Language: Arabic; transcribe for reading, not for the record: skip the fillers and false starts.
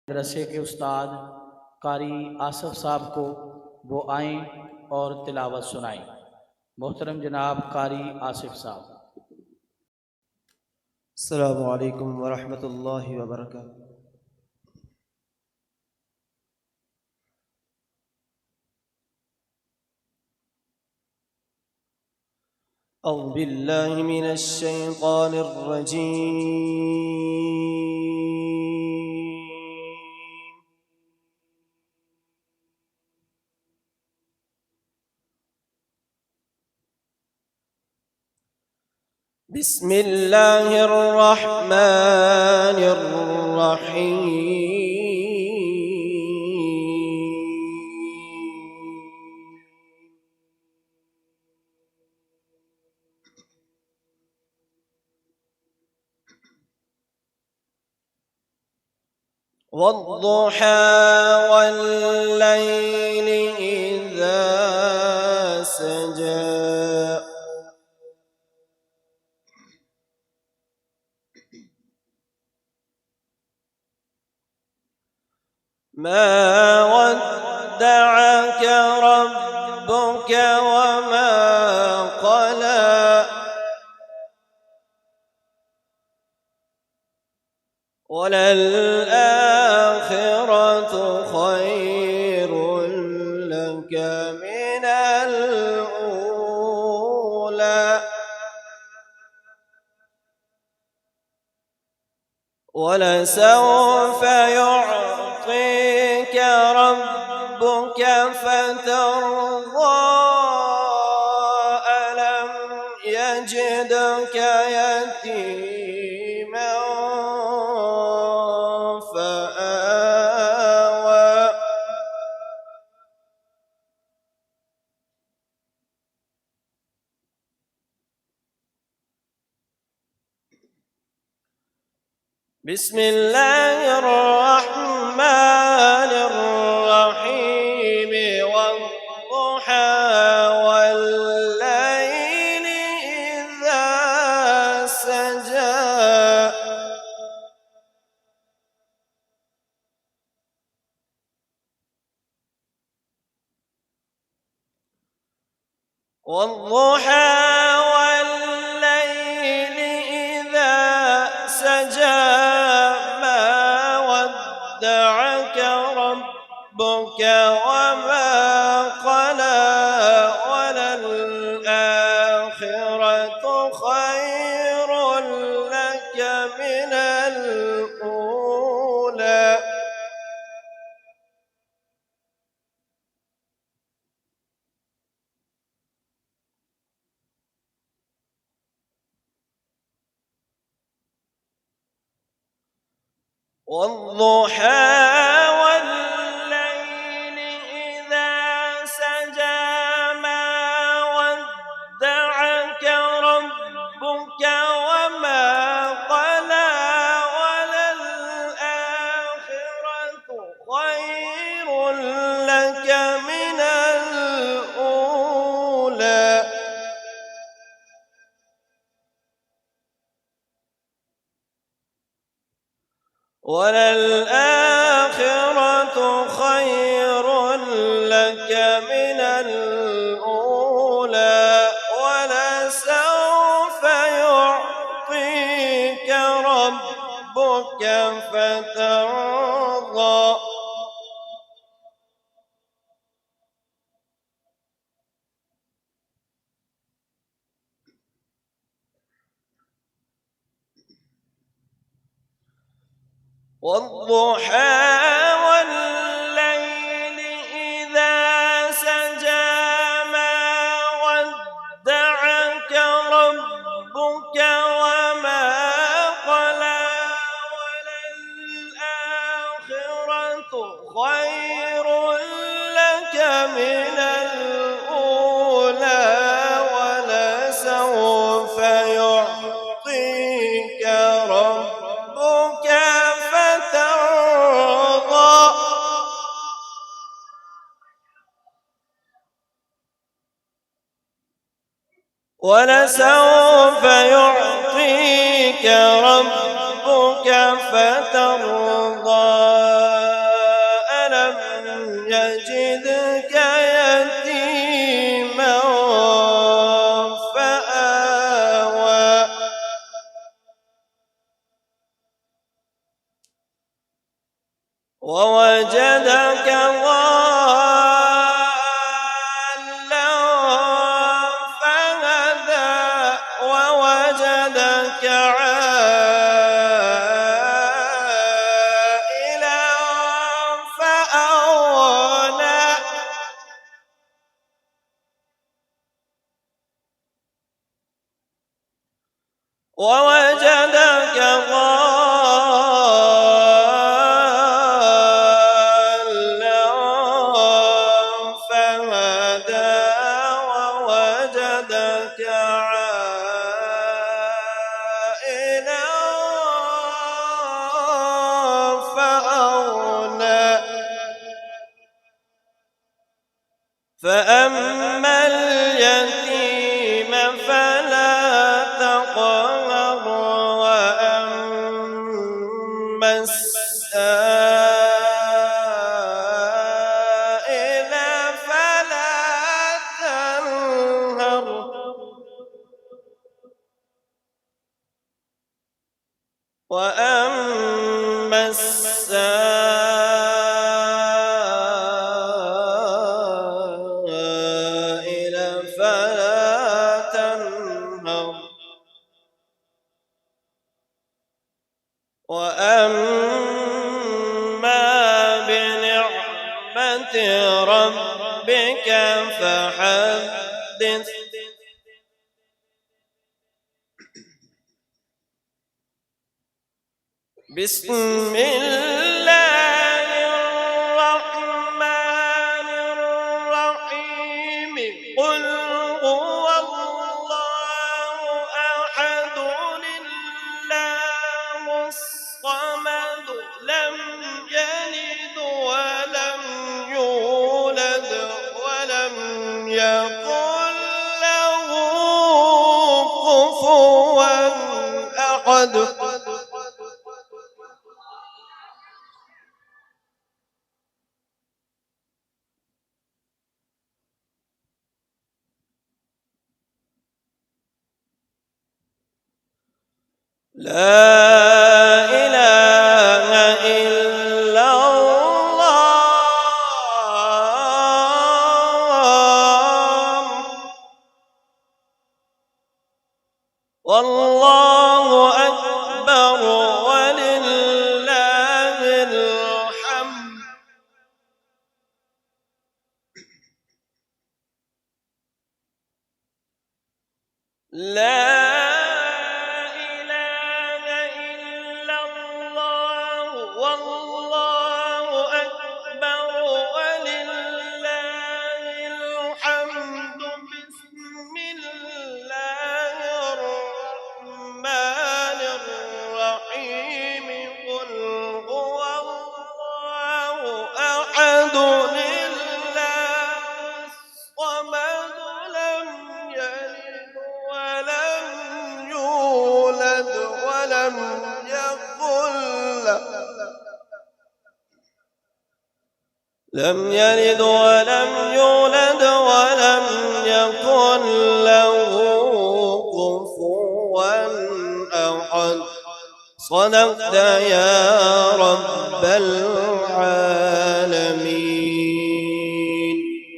मदरसे के उस्ताद कारी आसफ साहब को वो आएँ और तिलावत सुनाएँ। मोहतरम जनाब कारी आसिफ साहब। अस्सलामु अलैकुम वरहमतुल्लाहि वबरकातुहू। أعوذ بالله من الشيطان الرجيم. بسم الله الرحمن الرحيم. والضحى والليل إذا سجى ما ودعك ربك وما قلى وللآخرة خير لك من الأولى ولسوف يعطيك ربك فترضى ألم يجدك يتيما فآوى بسم الله الرحمن الرحيم. والضحى والليل إذا سجى والضحى والليل إذا سجى ما ودعك ربك وما قلى وللآخرة خير لك من الأولى والضحى والليل إذا سجى ما ودعك ربك وما قلى وللآخرة خير لك من الأولى وللآخرة خير لك من الأولى ولسوف يعطيك ربك فترضى والضحى والليل إذا سجى ما ودعك ربك وما قلى وللآخرة خير لك من الأولى ولسوف يعطيك ربك فترضى ولسوف يعطيك ربك فترضى ووجدك ضالا فهدى ووجدك عائلا فأغنى ووجدك ضالا فهدى ووجدك عائلا فأغنى فأما اليتيم فلا تقهر وأما السائل فلا تنهر وأما السائل فلا تنهر وأما بنعمة ربك فحدث بسم الله الرحمن الرحيم قل هو الله أحد الله الصمد لم يلد ولم يولد ولم يكن له كفوا أحد لا إله إلا الله والله أكبر ولله الحمد لا والله أكبر ولله الحمد بسم الله الرحمن الرحيم قل هو الله أحد الله الصمد لم يلد ولم يولد ولم يكن له لم يلد ولم يولد ولم يكن له كفوا أحد صدقت يا رب العالمين.